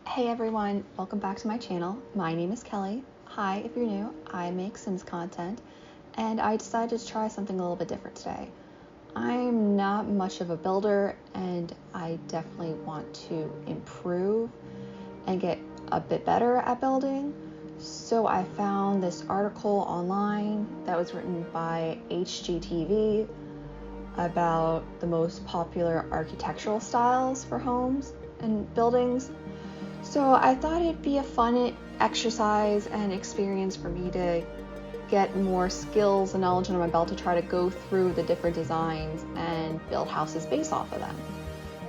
Hey everyone, welcome back to my channel. My name is Kelly. Hi, if you're new, I make Sims content, and I decided to try something a little bit different today. I'm not much of a builder, and I definitely want to improve and get a bit better at building. So I found this article online that was written by HGTV about the most popular architectural styles for homes and buildings. So I thought it'd be a fun exercise and experience for me to get more skills and knowledge under my belt to try to go through the different designs and build houses based off of them.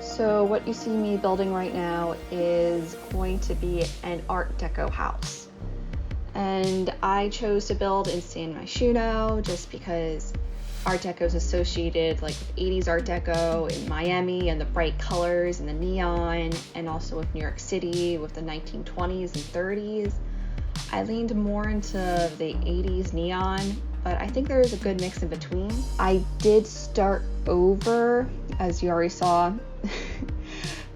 So what you see me building right now is going to be an Art Deco house. And I chose to build in San Myshuno just because Art Deco is associated like with 80s Art Deco in Miami and the bright colors and the neon, and also with New York City with the 1920s and 30s. I leaned more into the 80s neon, but I think there is a good mix in between. I did start over, as you already saw.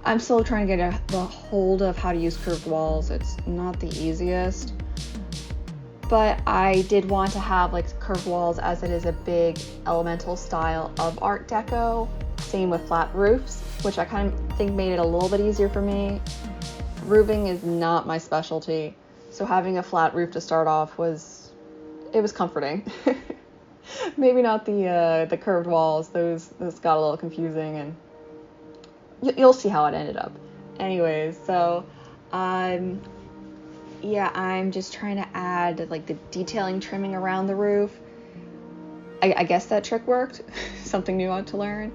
I'm still trying to get the hold of how to use curved walls. It's not the easiest. But I did want to have like curved walls as it is a big elemental style of Art Deco. Same with flat roofs, which I kind of think made it a little bit easier for me. Roofing is not my specialty, so having a flat roof to start off was comforting. Maybe not the curved walls; those got a little confusing, and you'll see how it ended up. Anyways, so yeah, I'm just trying to add like the detailing trimming around the roof. I guess that trick worked. Something new I had to learn.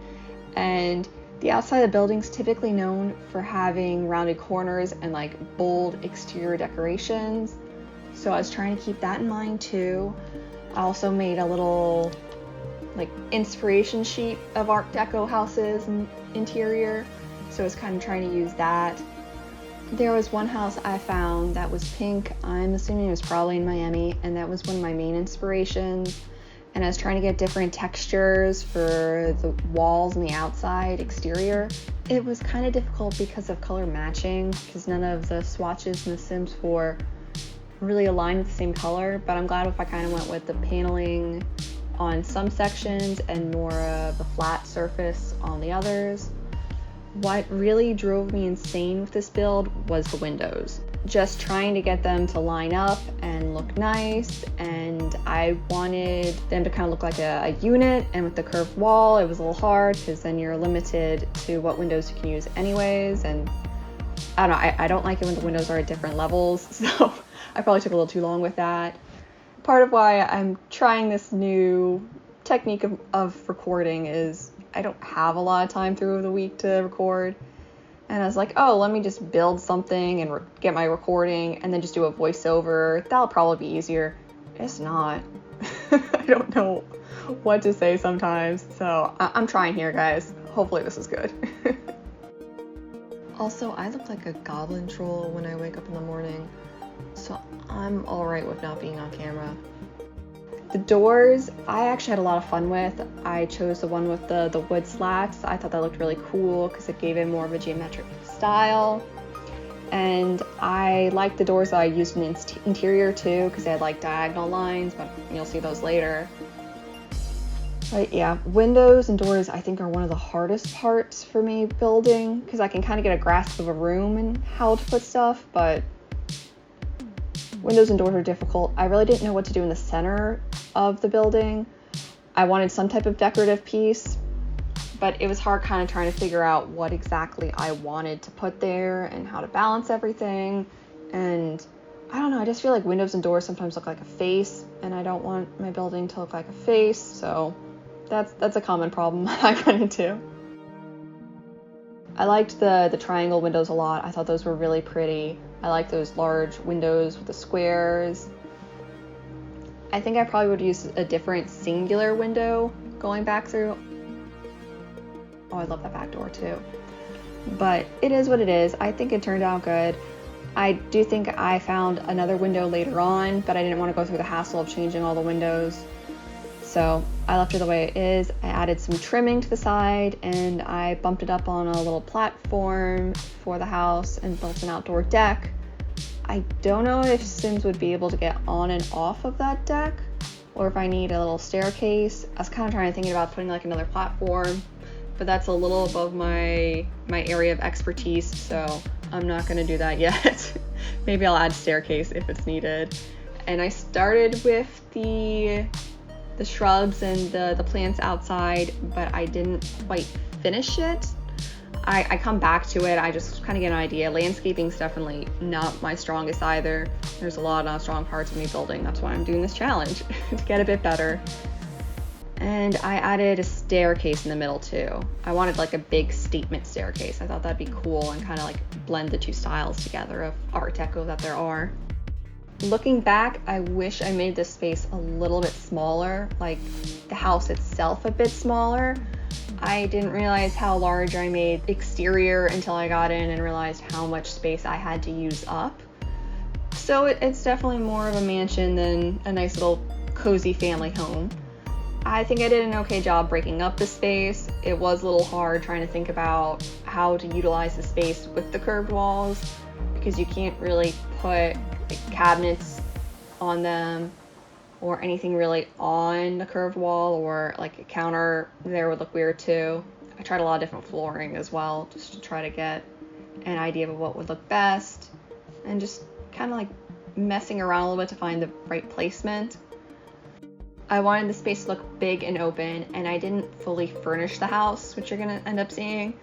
And the outside of the building's typically known for having rounded corners and like bold exterior decorations. So I was trying to keep that in mind too. I also made a little like inspiration sheet of Art Deco houses and interior. So I was kind of trying to use that. There was one house I found that was pink. I'm assuming it was probably in Miami, and that was one of my main inspirations. And I was trying to get different textures for the walls and the outside exterior. It was kind of difficult because of color matching, because none of the swatches in The Sims 4 really align with the same color, but I'm glad if I kind of went with the paneling on some sections and more of a flat surface on the others. What really drove me insane with this build was the windows. Just trying to get them to line up and look nice, and I wanted them to kind of look like a unit, and with the curved wall it was a little hard because then you're limited to what windows you can use anyways, and I don't know, I don't like it when the windows are at different levels, so I probably took a little too long with that. Part of why I'm trying this new technique of recording is I don't have a lot of time through the week to record, and I was like, oh, let me just build something and get my recording and then just do a voiceover. That'll probably be easier. It's not. I don't know what to say sometimes, so I'm trying here, guys. Hopefully this is good. Also, I look like a goblin troll when I wake up in the morning, so I'm alright with not being on camera. The doors, I actually had a lot of fun with. I chose the one with the wood slats. I thought that looked really cool because it gave it more of a geometric style. And I liked the doors that I used in the interior too because they had like diagonal lines, but you'll see those later. But yeah, windows and doors I think are one of the hardest parts for me building because I can kind of get a grasp of a room and how to put stuff, but windows and doors are difficult. I really didn't know what to do in the center of the building. I wanted some type of decorative piece, but it was hard kind of trying to figure out what exactly I wanted to put there and how to balance everything. And I don't know, I just feel like windows and doors sometimes look like a face, and I don't want my building to look like a face, so that's a common problem I run into. I liked the triangle windows a lot. I thought those were really pretty. I like those large windows with the squares. I think I probably would use a different singular window going back through. Oh, I love that back door too. But it is what it is. I think it turned out good. I do think I found another window later on, but I didn't want to go through the hassle of changing all the windows. So I left it the way it is. I added some trimming to the side and I bumped it up on a little platform for the house and built an outdoor deck. I don't know if Sims would be able to get on and off of that deck, or if I need a little staircase. I was kind of thinking about putting like another platform, but that's a little above my area of expertise, so I'm not gonna do that yet. Maybe I'll add staircase if it's needed. And I started with the shrubs and the plants outside, but I didn't quite finish it. I come back to it. I just kind of get an idea. Landscaping's definitely not my strongest either. There's a lot of non-strong parts of me building. That's why I'm doing this challenge, to get a bit better. And I added a staircase in the middle too. I wanted like a big statement staircase. I thought that'd be cool and kind of like blend the two styles together of Art Deco that there are. Looking back, I wish I made this space a little bit smaller, like the house itself a bit smaller. I didn't realize how large I made exterior until I got in and realized how much space I had to use up. So it's definitely more of a mansion than a nice little cozy family home. I think I did an okay job breaking up the space. It was a little hard trying to think about how to utilize the space with the curved walls, because you can't really put cabinets on them or anything really on the curved wall, or like a counter there would look weird too. I tried a lot of different flooring as well, just to try to get an idea of what would look best, and just kind of like messing around a little bit to find the right placement. I wanted the space to look big and open, and I didn't fully furnish the house, which you're gonna end up seeing,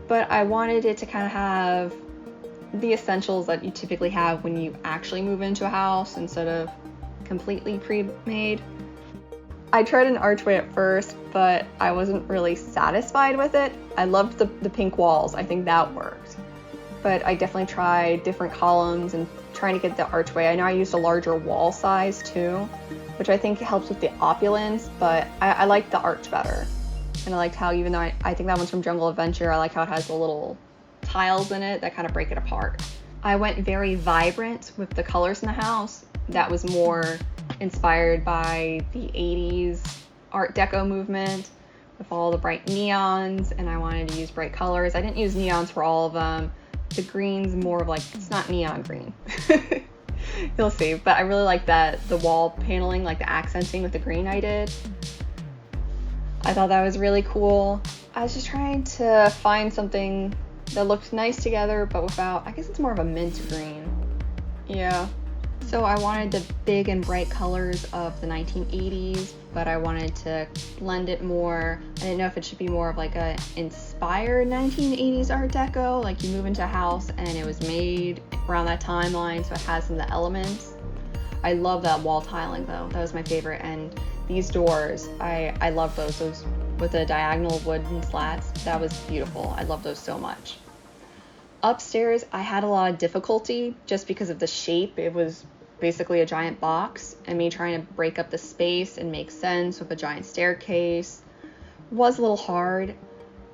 but I wanted it to kind of have the essentials that you typically have when you actually move into a house instead of completely pre-made. I tried an archway at first, but I wasn't really satisfied with it. I loved the pink walls. I think that worked. But I definitely tried different columns and trying to get the archway. I know I used a larger wall size too, which I think helps with the opulence, but I liked the arch better. And I liked how, even though I think that one's from Jungle Adventure, I like how it has the little tiles in it that kind of break it apart. I went very vibrant with the colors in the house. That was more inspired by the 80s Art Deco movement with all the bright neons, and I wanted to use bright colors. I didn't use neons for all of them. The green's more of like, it's not neon green. You'll see, but I really like that, the wall paneling, like the accenting with the green I did. I thought that was really cool. I was just trying to find something that looked nice together, but without, I guess it's more of a mint green. Yeah. So I wanted the big and bright colors of the 1980s, but I wanted to blend it more. I didn't know if it should be more of like a inspired 1980s Art Deco, like you move into a house and it was made around that timeline, so it has some of the elements. I love that wall tiling though. That was my favorite. And these doors, I love those with the diagonal wooden slats. That was beautiful. I love those so much. Upstairs, I had a lot of difficulty just because of the shape. It was basically a giant box, and me trying to break up the space and make sense with a giant staircase was a little hard.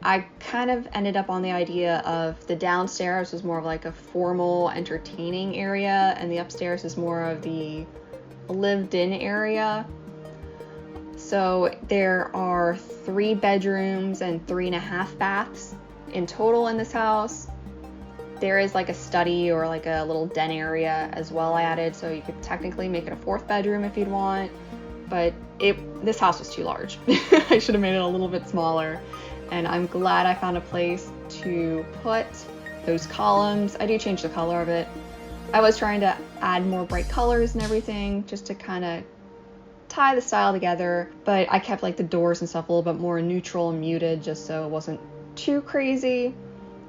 I kind of ended up on the idea of the downstairs was more of like a formal entertaining area, and the upstairs is more of the lived-in area. So there are 3 bedrooms and 3.5 baths in total in this house. There is like a study or like a little den area as well I added, so you could technically make it a 4th bedroom if you'd want, but this house was too large. I should have made it a little bit smaller, and I'm glad I found a place to put those columns. I do change the color of it. I was trying to add more bright colors and everything just to kind of tie the style together, but I kept like the doors and stuff a little bit more neutral and muted just so it wasn't too crazy.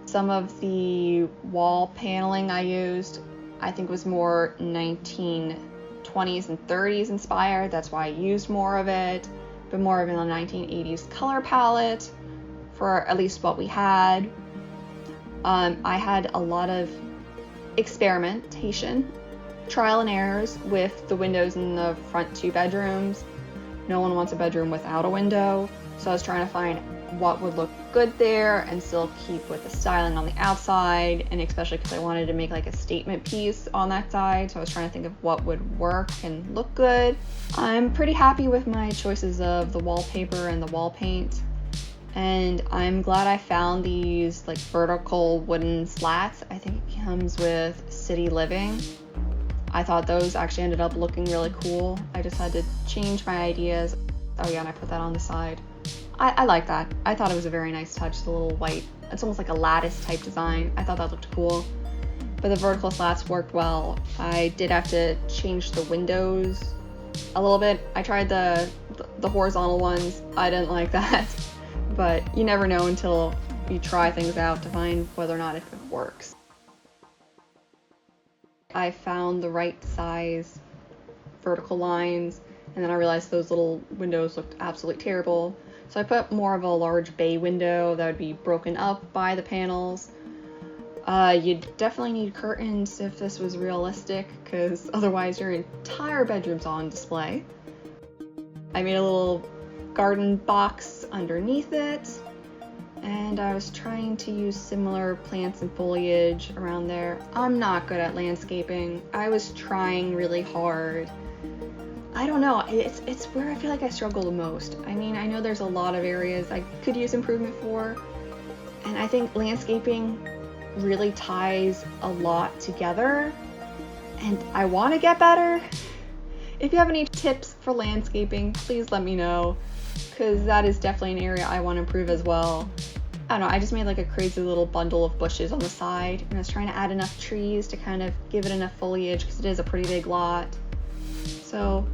Some of the wall paneling I used, I think was more 1920s and 30s inspired. That's why I used more of it, but more of in the 1980s color palette for at least what we had. I had a lot of experimentation, trial and errors with the windows in the front 2 bedrooms. No one wants a bedroom without a window, so I was trying to find what would look good there and still keep with the styling on the outside, and especially because I wanted to make like a statement piece on that side, so I was trying to think of what would work and look good. I'm pretty happy with my choices of the wallpaper and the wall paint, and I'm glad I found these like vertical wooden slats. I think it comes with City Living. I thought those actually ended up looking really cool. I just had to change my ideas. Oh yeah, and I put that on the side. I like that. I thought it was a very nice touch, the little white, it's almost like a lattice type design. I thought that looked cool. But the vertical slats worked well. I did have to change the windows a little bit. I tried the horizontal ones. I didn't like that. But you never know until you try things out to find whether or not if it works. I found the right size vertical lines, and then I realized those little windows looked absolutely terrible. So I put more of a large bay window that would be broken up by the panels. You'd definitely need curtains if this was realistic, because otherwise your entire bedroom's on display. I made a little garden box underneath it, and I was trying to use similar plants and foliage around there. I'm not good at landscaping. I was trying really hard. I don't know, it's where I feel like I struggle the most. I mean, I know there's a lot of areas I could use improvement for, and I think landscaping really ties a lot together, and I want to get better. If you have any tips for landscaping, please let me know, because that is definitely an area I want to improve as well. I don't know, I just made like a crazy little bundle of bushes on the side, and I was trying to add enough trees to kind of give it enough foliage, because it is a pretty big lot. So,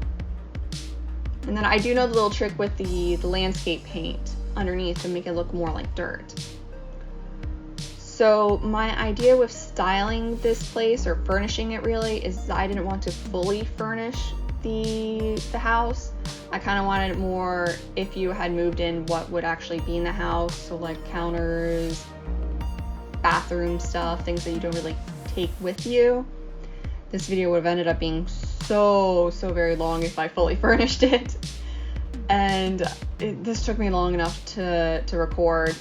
and then I do know the little trick with the landscape paint underneath to make it look more like dirt. So my idea with styling this place, or furnishing it really, is I didn't want to fully furnish the house. I kind of wanted it more, if you had moved in, what would actually be in the house. So like counters, bathroom stuff, things that you don't really take with you. This video would have ended up being so very long if I fully furnished it, and this took me long enough to record.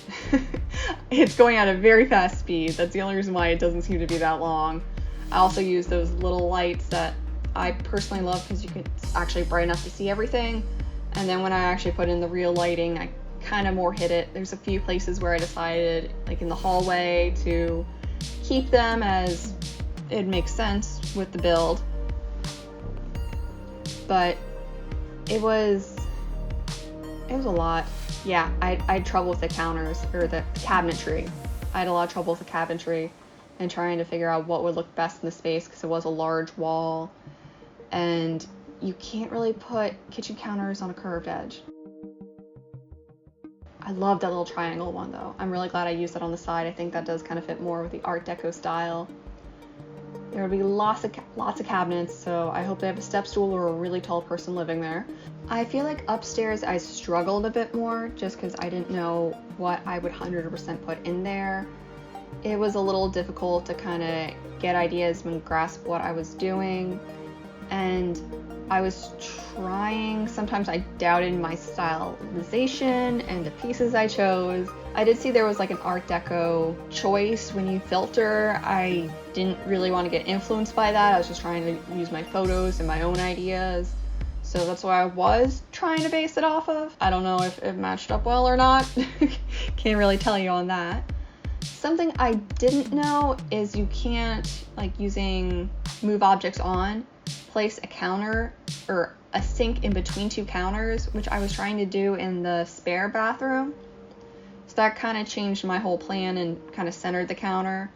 It's going at a very fast speed. That's the only reason why it doesn't seem to be that long. I also use those little lights that I personally love, because you can actually bright enough to see everything, and then when I actually put in the real lighting, I kind of more hit it. There's a few places where I decided, like in the hallway, to keep them as it makes sense with the build. But it was a lot. Yeah, I had trouble with the counters, or the cabinetry. I had a lot of trouble with the cabinetry and trying to figure out what would look best in the space, because it was a large wall, and you can't really put kitchen counters on a curved edge. I love that little triangle one though. I'm really glad I used that on the side. I think that does kind of fit more with the Art Deco style. There will be lots of cabinets, so I hope they have a step stool or a really tall person living there. I feel like upstairs I struggled a bit more, just because I didn't know what I would 100% put in there. It was a little difficult to kind of get ideas and grasp what I was doing, and I was trying, sometimes I doubted my stylization and the pieces I chose. I did see there was like an Art Deco choice when you filter. I didn't really want to get influenced by that. I was just trying to use my photos and my own ideas. So that's what I was trying to base it off of. I don't know if it matched up well or not. Can't really tell you on that. Something I didn't know is you can't, like using move objects on, place a counter or a sink in between two counters, which I was trying to do in the spare bathroom. So that kind of changed my whole plan and kind of centered the counter.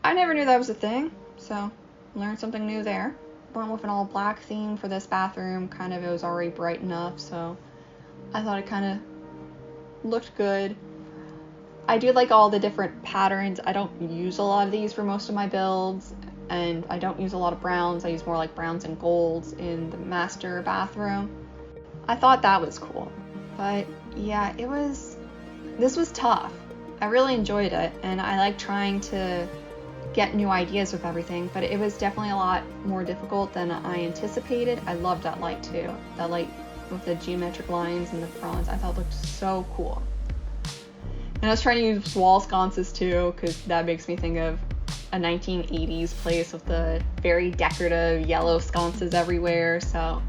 I never knew that was a thing, so learned something new there. Went with an all black theme for this bathroom. Kind of, it was already bright enough, so I thought it kind of looked good. I do like all the different patterns. I don't use a lot of these for most of my builds, and I don't use a lot of browns. I use more like browns and golds in the master bathroom. I thought that was cool, but yeah, this was tough. I really enjoyed it, and I like trying to get new ideas with everything, but it was definitely a lot more difficult than I anticipated. I loved that light too. That light with the geometric lines and the bronze, I thought looked so cool. And I was trying to use wall sconces too, because that makes me think of a 1980s place with the very decorative yellow sconces everywhere. So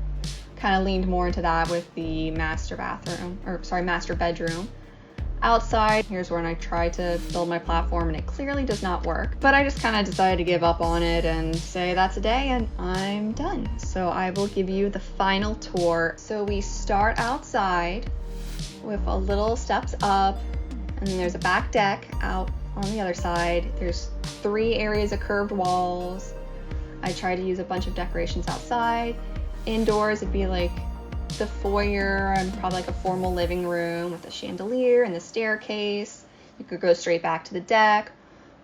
kind of leaned more into that with the master bedroom. Outside, here's when I tried to build my platform and it clearly does not work. But I just kind of decided to give up on it and say that's a day and I'm done. So I will give you the final tour. So we start outside with a little steps up, and then there's a back deck out on the other side. There's 3 areas of curved walls. I tried to use a bunch of decorations outside. Indoors, it'd be like the foyer and probably like a formal living room with a chandelier and the staircase. You could go straight back to the deck,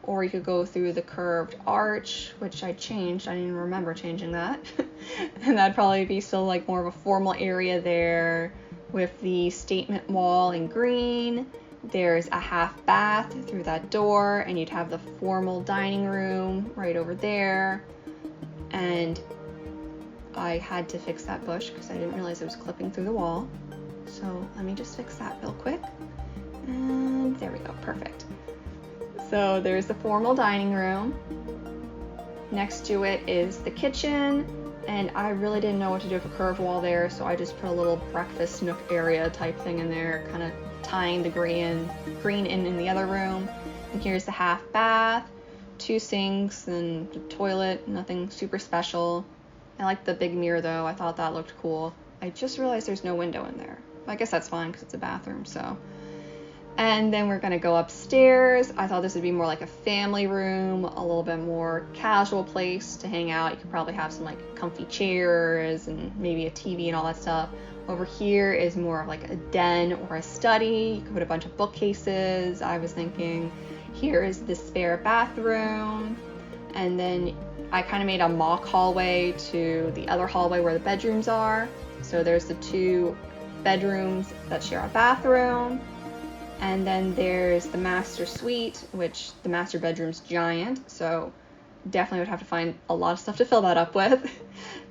or you could go through the curved arch, which I changed. I didn't even remember changing that. And that'd probably be still like more of a formal area there with the statement wall in green. There's a half bath through that door, and you'd have the formal dining room right over there. And I had to fix that bush because I didn't realize it was clipping through the wall. So let me just fix that real quick. And there we go, perfect. So there's the formal dining room. Next to it is the kitchen, and I really didn't know what to do with a curved wall there, so I just put a little breakfast nook area type thing in there, kind of tying the green in the other room. And here's the half bath, 2 sinks and the toilet, nothing super special. I like the big mirror though, I thought that looked cool. I just realized there's no window in there. I guess that's fine because it's a bathroom, so. And then we're gonna go upstairs. I thought this would be more like a family room, a little bit more casual place to hang out. You could probably have some like comfy chairs and maybe a TV and all that stuff. Over here is more of like a den or a study. You could put a bunch of bookcases. I was thinking here is the spare bathroom, and then I kind of made a mock hallway to the other hallway where the bedrooms are. So there's the 2 bedrooms that share a bathroom. And then there's the master suite, which the master bedroom's giant. So definitely would have to find a lot of stuff to fill that up with.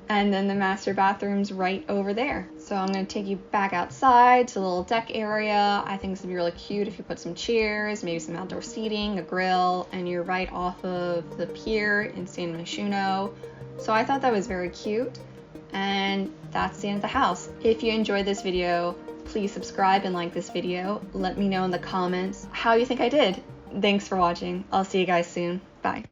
And then the master bathroom's right over there. So I'm going to take you back outside to the little deck area. I think this would be really cute if you put some chairs, maybe some outdoor seating, a grill, and you're right off of the pier in San Myshuno. So I thought that was very cute. And that's the end of the house. If you enjoyed this video, please subscribe and like this video. Let me know in the comments how you think I did. Thanks for watching. I'll see you guys soon. Bye.